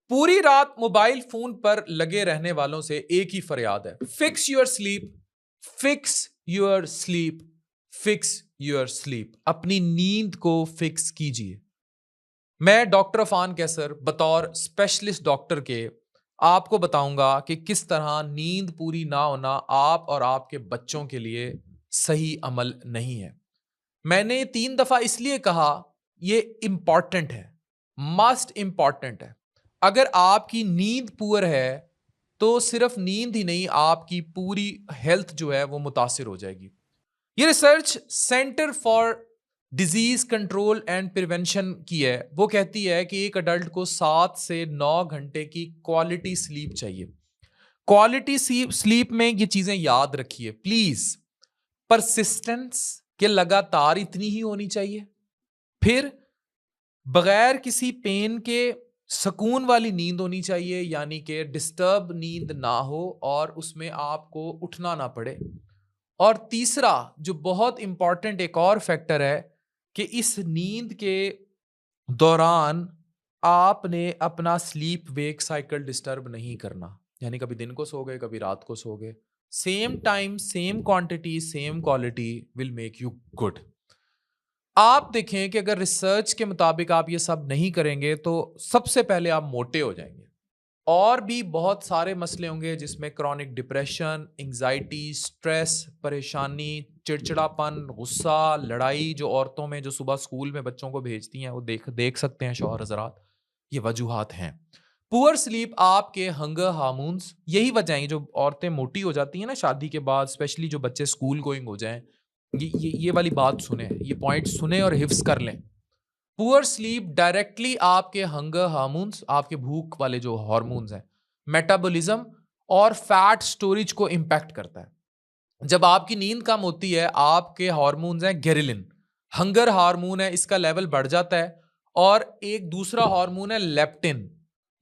पूरी रात mobile phone पर लगे रहने वालों से एक ही फरियाद है, fix your sleep, fix your sleep, fix your sleep. अपनी नींद को फिक्स कीजिए। मैं डॉक्टर अफान कैसर बतौर स्पेशलिस्ट डॉक्टर के आपको बताऊंगा कि किस तरह नींद पूरी ना होना आप और आपके बच्चों के लिए सही अमल नहीं है। मैंने 3 दफा इसलिए कहा, ये इंपॉर्टेंट है, मस्ट इंपॉर्टेंट है। अगर आपकी नींद पुअर है तो सिर्फ नींद ही नहीं, आपकी पूरी हेल्थ जो है वो मुतासिर हो जाएगी। ये research centre for disease control and prevention की है। वो कहती है कि एक अडल्ट को 7 से 9 घंटे की क्वालिटी स्लीप चाहिए। क्वालिटी स्लीप में ये चीजें याद रखिए प्लीज। परसिस्टेंस के लगातार इतनी ही होनी चाहिए। फिर बगैर किसी पेन के सुकून वाली नींद होनी चाहिए, यानी कि डिस्टर्ब नींद ना हो और उसमें आपको उठना ना पड़े। और तीसरा जो बहुत इंपॉर्टेंट एक और फैक्टर है कि इस नींद के दौरान आपने अपना स्लीप वेक साइकिल डिस्टर्ब नहीं करना, यानी कभी दिन को सो गए कभी रात को सो गए। Same time same quantity same quality will make you good. आप देखें कि अगर रिसर्च के मुताबिक आप ये सब नहीं करेंगे तो सबसे पहले आप मोटे हो जाएंगे। और भी बहुत सारे मसले होंगे जिसमें क्रॉनिक डिप्रेशन, एंजाइटी, स्ट्रेस, परेशानी, चिड़चिड़ापन, गुस्सा, लड़ाई, जो औरतों में जो सुबह स्कूल में बच्चों को भेजती हैं वो देख देख सकते हैं शौहर हजरात। ये वजूहात हैं। पुअर स्लीप आपके हंगर हार्मोन्स, यही वजह है जो औरतें मोटी हो जाती हैं ना शादी के बाद, स्पेशली जो बच्चे स्कूल गोइंग हो जाएं। ये वाली बात सुने, ये पॉइंट सुने और हिफ्स कर लें। पुअर स्लीप डायरेक्टली आपके हंगर हार्मोन्स, आपके भूख वाले जो हार्मोन्स हैं, मेटाबॉलिज्म और फैट स्टोरेज को इंपैक्ट करता है। जब आपकी नींद कम होती है, आपके हार्मोन्स हैं गेरिलिन, हंगर हार्मोन है, इसका लेवल बढ़ जाता है। और एक दूसरा हार्मोन है लेप्टिन,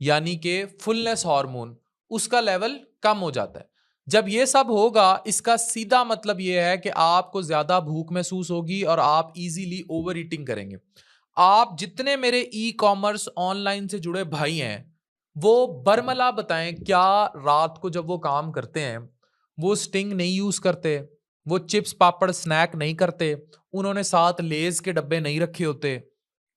यानी कि फुलनेस हार्मोन, उसका लेवल कम हो जाता है। जब ये सब होगा, इसका सीधा मतलब ये है कि आपको ज्यादा भूख महसूस होगी और आप इजीली ओवर ईटिंग करेंगे। आप जितने मेरे ई कॉमर्स ऑनलाइन से जुड़े भाई हैं, वो बरमला बताएं क्या रात को जब वो काम करते हैं वो स्टिंग नहीं यूज करते, वो चिप्स पापड़ स्नैक नहीं करते, उन्होंने साथ लेज के डब्बे नहीं रखे होते,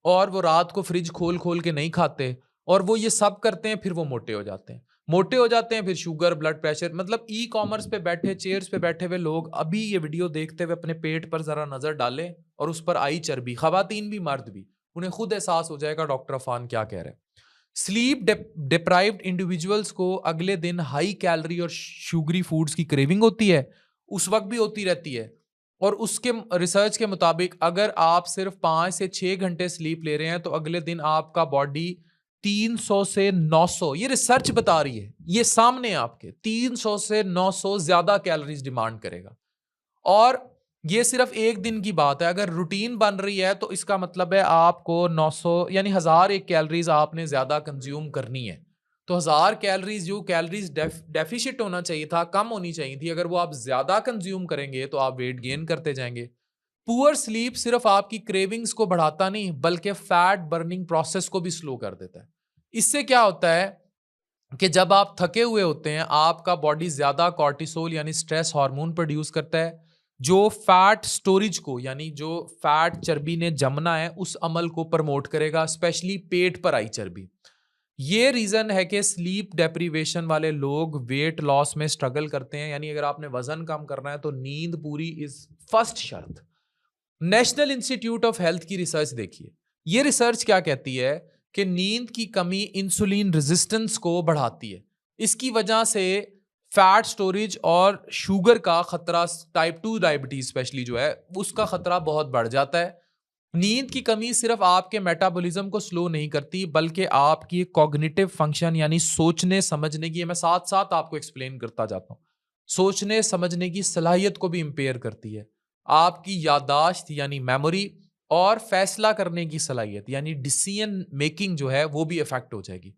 और वो रात को फ्रिज खोल खोल के नहीं खाते, और वो ये सब करते हैं, फिर वो मोटे हो जाते हैं। मोटे हो जाते हैं, फिर शुगर, ब्लड प्रेशर। मतलब ई कॉमर्स पे बैठे, चेयर्स पे बैठे हुए लोग अभी ये वीडियो देखते हुए अपने पेट पर जरा नजर डालें और उस पर आई चर्बी, खवातीन भी मर्द भी, उन्हें खुद एहसास हो जाएगा डॉक्टर अफान क्या कह रहे हैं। स्लीप डिप्राइव्ड इंडिविजुअल्स को अगले दिन हाई कैलोरी और शुगरी फूड्स की क्रेविंग होती है, उस वक्त भी होती रहती है। और उसके रिसर्च के मुताबिक अगर आप सिर्फ 5 से 6 घंटे स्लीप ले रहे हैं तो अगले दिन आपका बॉडी 300 से 900, ये रिसर्च बता रही है, ये सामने आपके 300 से 900 ज्यादा कैलोरीज डिमांड करेगा। और ये सिर्फ एक दिन की बात है। अगर रूटीन बन रही है तो इसका मतलब है आपको 900 यानी 1001 कैलोरीज आपने ज्यादा कंज्यूम करनी है। तो 1000 कैलोरीज, जो कैलोरीज डेफिशिट होना चाहिए था, कम होनी चाहिए थी, अगर वो आप ज्यादा कंज्यूम करेंगे तो आप वेट गेन करते जाएंगे। पुअर स्लीप सिर्फ आपकी क्रेविंग्स को बढ़ाता नहीं बल्कि फैट बर्निंग प्रोसेस को भी स्लो कर देता है। इससे क्या होता है कि जब आप थके हुए होते हैं, आपका बॉडी ज्यादा कॉर्टिसोल यानी स्ट्रेस हार्मोन प्रोड्यूस करता है, जो फैट स्टोरेज को, यानी जो फैट चर्बी ने जमना है उस अमल को प्रमोट करेगा, स्पेशली पेट पर आई चर्बी। ये रीजन है कि स्लीप डेप्रीवेशन वाले लोग वेट लॉस में स्ट्रगल करते हैं। यानी अगर आपने वजन कम करना है तो नींद पूरी इज फर्स्ट शर्त। नेशनल इंस्टीट्यूट ऑफ हेल्थ की रिसर्च देखिए। ये रिसर्च क्या कहती है कि नींद की कमी इंसुलिन रेजिस्टेंस को बढ़ाती है। इसकी वजह से फैट स्टोरेज और शुगर का खतरा, टाइप 2 डायबिटीज स्पेशली जो है, उसका खतरा बहुत बढ़ जाता है। नींद की कमी सिर्फ आपके मेटाबॉलिज्म को स्लो नहीं करती बल्कि आपकी कॉग्निटिव फंक्शन यानी सोचने समझने की, मैं साथ साथ आपको एक्सप्लेन करता जाता हूं, सोचने समझने की सलाहियत को भी इंपेयर करती है। आपकी यादाश्त यानी मेमोरी और फैसला करने की सलाहियत यानी डिसीजन मेकिंग जो है वो भी इफेक्ट हो जाएगी।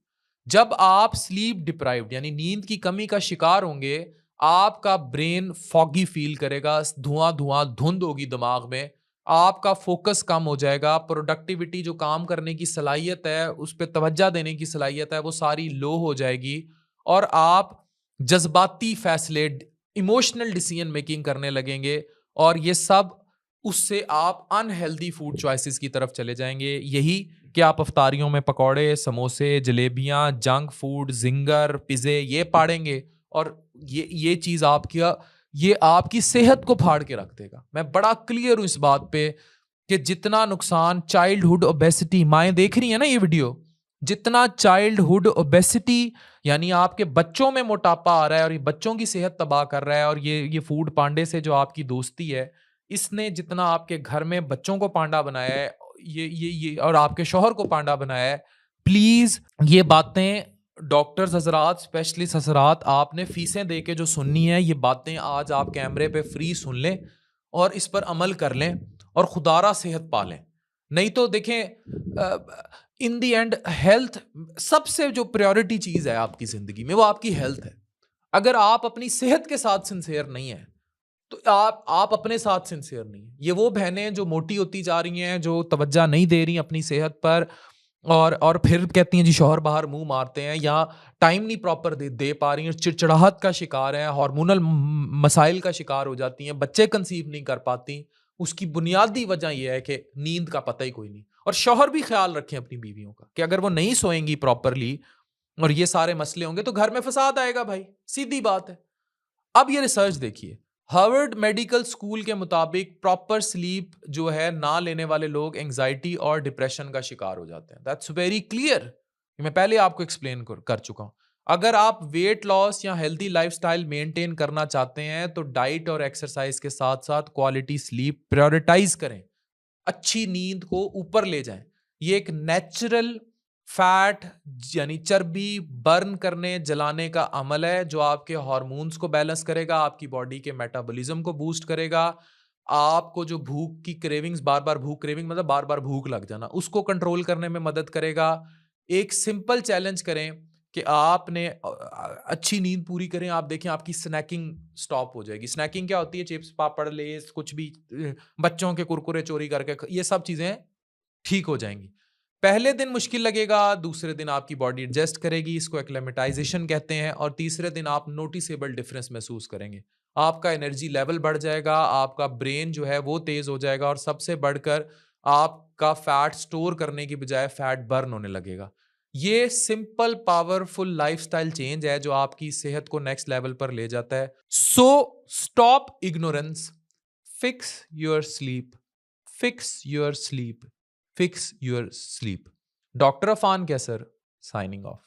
जब आप स्लीप डिप्राइव्ड यानी नींद की कमी का शिकार होंगे, आपका ब्रेन फॉगी फील करेगा, धुआं धुआं धुंध होगी दिमाग में, आपका फोकस कम हो जाएगा, प्रोडक्टिविटी जो काम करने की सलाहियत है, उस पे तवज्जो देने की सलाहियत है, वो सारी लो हो जाएगी और आप जज्बाती फैसले, इमोशनल डिसीजन मेकिंग करने लगेंगे और ये सब उससे आप अनहेल्दी फूड चॉइसेस की तरफ चले जाएंगे। यही कि आप अफ्तारियों में पकौड़े, समोसे, जलेबियां, जंक फूड, जिंगर, पिज़्ज़े ये पाड़ेंगे और ये चीज़ ये आपकी सेहत को फाड़ के रख देगा। मैं बड़ा क्लियर हूं इस बात पे कि जितना नुकसान चाइल्डहुड ओबेसिटी, माएँ देख रही है ना ये वीडियो, जितना चाइल्डहुड ओबेसिटी यानी आपके बच्चों में मोटापा आ रहा है और ये बच्चों की सेहत तबाह कर रहा है और ये फूड पांडे से जो आपकी दोस्ती है, इसने जितना आपके घर में बच्चों को पांडा बनाया है, ये और आपके शौहर को पांडा बनाया है, प्लीज ये बातें डॉक्टर्स हजरात, स्पेशलिस्ट हजरात, आपने फीसें दे के जो सुननी है, ये बातें आज आप कैमरे पे फ्री सुन लें और इस पर अमल कर लें और खुदारा सेहत पा लें। नहीं तो देखें इन दी एंड हेल्थ सबसे जो प्रायोरिटी चीज है आपकी जिंदगी में, वो आपकी हेल्थ है। अगर आप अपनी सेहत के साथ सिंसियर नहीं है तो आप अपने साथ सिंसियर नहीं है। ये वो बहनें जो मोटी होती जा रही हैं, जो तवज्जो नहीं दे रही अपनी सेहत पर और फिर कहती हैं जी शौहर बाहर मुंह मारते हैं, या टाइम नहीं प्रॉपर दे पा रही हैं, चिड़चिड़ाहट का शिकार है, हार्मोनल मसाइल का शिकार हो जाती हैं, बच्चे कंसीव नहीं कर पाती। उसकी बुनियादी वजह यह है कि नींद का पता ही कोई नहीं। और शौहर भी ख्याल रखें अपनी बीवियों का कि अगर वो नहीं सोएंगी प्रॉपरली और ये सारे मसले होंगे तो घर में फसाद आएगा भाई, सीधी बात है। अब ये रिसर्च देखिए, हार्वर्ड मेडिकल स्कूल के मुताबिक प्रॉपर स्लीप जो है ना लेने वाले लोग एंजाइटी और डिप्रेशन का शिकार हो जाते हैं। दैट्स वेरी क्लियर, मैं पहले आपको एक्सप्लेन कर चुका हूं। अगर आप वेट लॉस या हेल्दी लाइफस्टाइल मेंटेन करना चाहते हैं तो डाइट और एक्सरसाइज के साथ साथ क्वालिटी स्लीप प्रायोरिटाइज करें, अच्छी नींद को ऊपर ले जाएं। ये एक नेचुरल फैट यानी चर्बी बर्न करने, जलाने का अमल है जो आपके हार्मोन्स को बैलेंस करेगा, आपकी बॉडी के मेटाबॉलिज्म को बूस्ट करेगा, आपको जो भूख की क्रेविंग्स, बार बार भूख, क्रेविंग मतलब बार बार भूख लग जाना, उसको कंट्रोल करने में मदद करेगा। एक सिंपल चैलेंज करें कि आपने अच्छी नींद पूरी करें, आप देखें आपकी स्नैकिंग स्टॉप हो जाएगी। स्नैकिंग क्या होती है? चिप्स, पापड़, लेस, कुछ भी बच्चों के कुरकुरे चोरी करके, ये सब चीजें ठीक हो जाएंगी। पहले दिन मुश्किल लगेगा, दूसरे दिन आपकी बॉडी एडजस्ट करेगी, इसको एक्लेमेटाइजेशन कहते हैं, और तीसरे दिन आप नोटिसेबल डिफरेंस महसूस करेंगे। आपका एनर्जी लेवल बढ़ जाएगा, आपका ब्रेन जो है वो तेज हो जाएगा और सबसे बढ़कर आपका फैट स्टोर करने की बजाय फैट बर्न होने लगेगा। ये सिंपल पावरफुल लाइफस्टाइल चेंज है जो आपकी सेहत को नेक्स्ट लेवल पर ले जाता है। So stop ignorance, fix your sleep, fix your sleep, fix your sleep. Doctor Afan Kaiser signing of.